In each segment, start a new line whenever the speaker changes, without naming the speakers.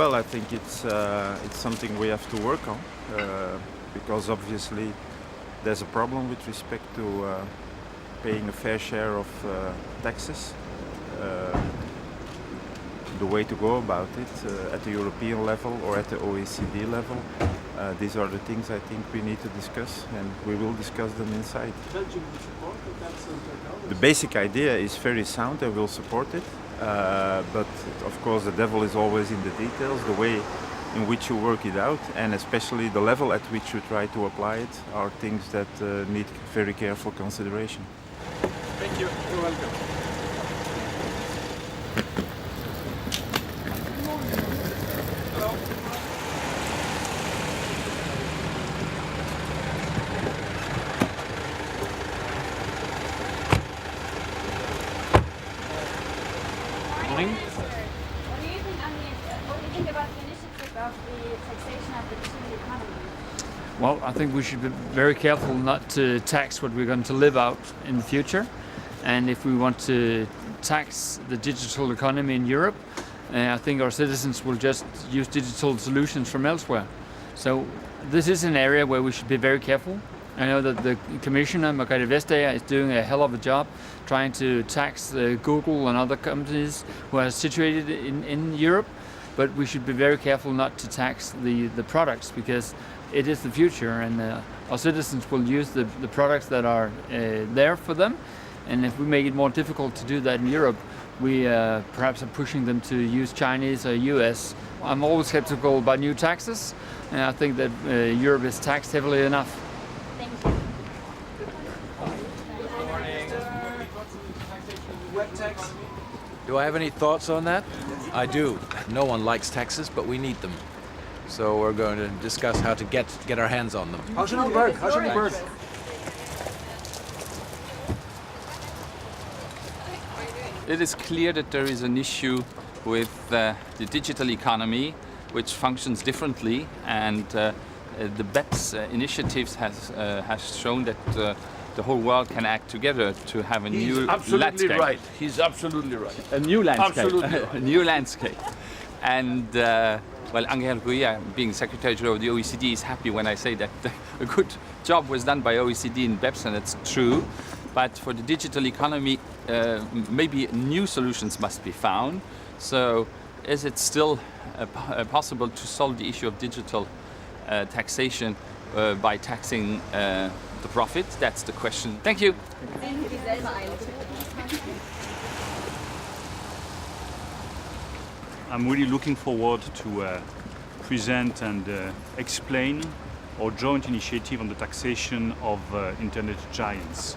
Well, I think it's something we have to work on because obviously there's a problem with respect to paying a fair share of taxes. The way to go about it at the European level or at the OECD level, these are the things I think we need to discuss, and we will discuss them inside.
Belgium will support it.
The basic idea is very sound and we'll support it, but of course the devil is always in the details, the way in which you work it out, and especially the level at which you try to apply it are things that need very careful consideration.
Thank you. You're welcome.
Morning.
What do you think about the initiative of the taxation of the digital economy?
Well, I think we should be very careful not to tax what we're going to live out in the future. And if we want to tax the digital economy in Europe, I think our citizens will just use digital solutions from elsewhere. So this is an area where we should be very careful. I know that the Commissioner, Margrethe Vestager, is doing a hell of a job trying to tax Google and other companies who are situated in Europe, but we should be very careful not to tax the products, because it is the future, and our citizens will use the products that are there for them. And if we make it more difficult to do that in Europe, we perhaps are pushing them to use Chinese or US. I'm always skeptical about new taxes, and I think that Europe is taxed heavily enough.
Thank you.
Web tax.
Do I have any thoughts on that? I do. No one likes taxes, but we need them. So we're going to discuss how to get our hands on them.
How should it work? How should it work?
It is clear that there is an issue with the digital economy, which functions differently, and the BEPS initiatives has shown that the whole world can act together to have a new landscape.
Right. He's absolutely right.
A new landscape.
Absolutely right.
A new landscape. And well, Angel Gurria, being Secretary General of the OECD, is happy when I say that a good job was done by OECD in BEPS, and it's true. But for the digital economy, maybe new solutions must be found. So is it still possible to solve the issue of digital taxation by taxing the profit? That's the question. Thank you.
I'm really looking forward to present and explain our joint initiative on the taxation of internet giants,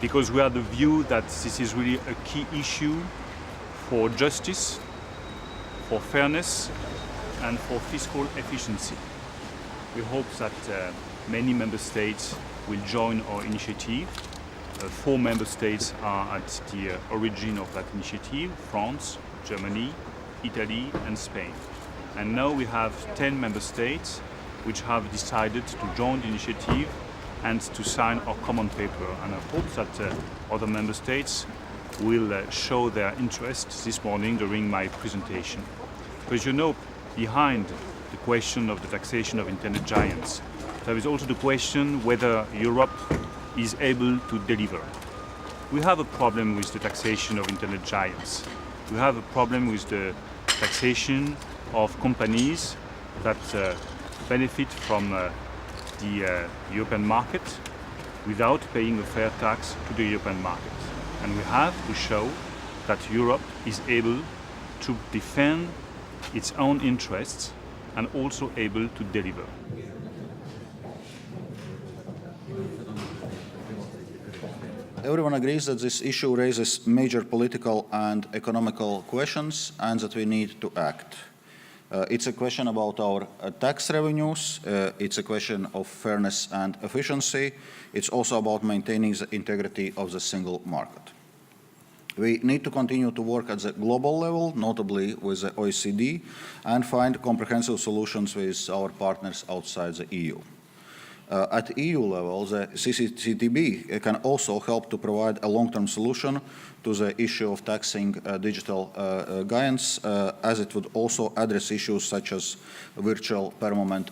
because we have the view that this is really a key issue for justice, for fairness, and for fiscal efficiency. We hope that many member states will join our initiative. 4 member states are at the origin of that initiative: France, Germany, Italy, and Spain. And now we have 10 member states which have decided to join the initiative and to sign our common paper. And I hope that other member states will show their interest this morning during my presentation. Because you know, behind the question of the taxation of internet giants, there is also the question whether Europe is able to deliver. We have a problem with the taxation of internet giants. We have a problem with the taxation of companies that benefit from the European market without paying a fair tax to the European market. And we have to show that Europe is able to defend its own interests and also able to deliver.
Everyone agrees that this issue raises major political and economical questions and that we need to act. It's a question about our tax revenues, it's a question of fairness and efficiency, it's also about maintaining the integrity of the single market. We need to continue to work at the global level, notably with the OECD, and find comprehensive solutions with our partners outside the EU. At EU level, the CCCTB can also help to provide a long-term solution to the issue of taxing digital giants, as it would also address issues such as virtual permanent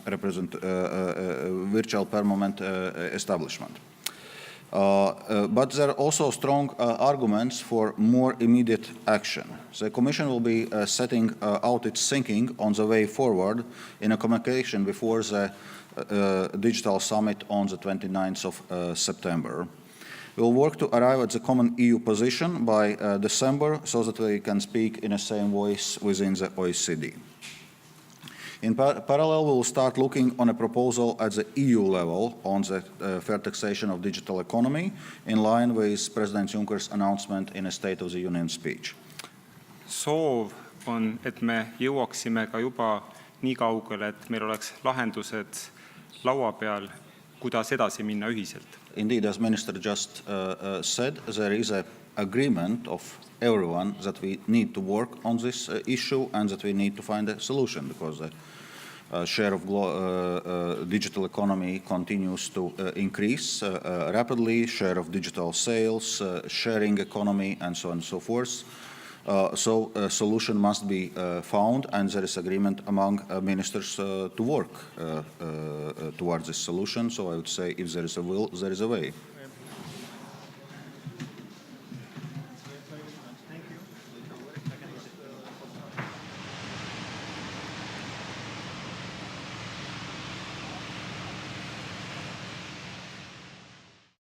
establishment. But there are also strong arguments for more immediate action. The Commission will be setting out its thinking on the way forward in a communication before the Digital Summit on the 29th of September. We will work to arrive at the common EU position by December so that we can speak in the same voice within the OECD. In parallel, we will start looking on a proposal at the EU level on the fair taxation of digital economy, in line with President Juncker's announcement in a State of the Union speech.
Soov on, et me jõuaksime ka juba nii kaugele, et meil oleks lahendused laua peal, kuidas edasi minna ühiselt.
Indeed, as Minister just said, there is an agreement of everyone that we need to work on this issue and that we need to find a solution, because the share of digital economy continues to increase rapidly, share of digital sales, sharing economy, and so on and so forth. So a solution must be found, and there is agreement among ministers to work towards this solution. So I would say if there is a will, there is a way.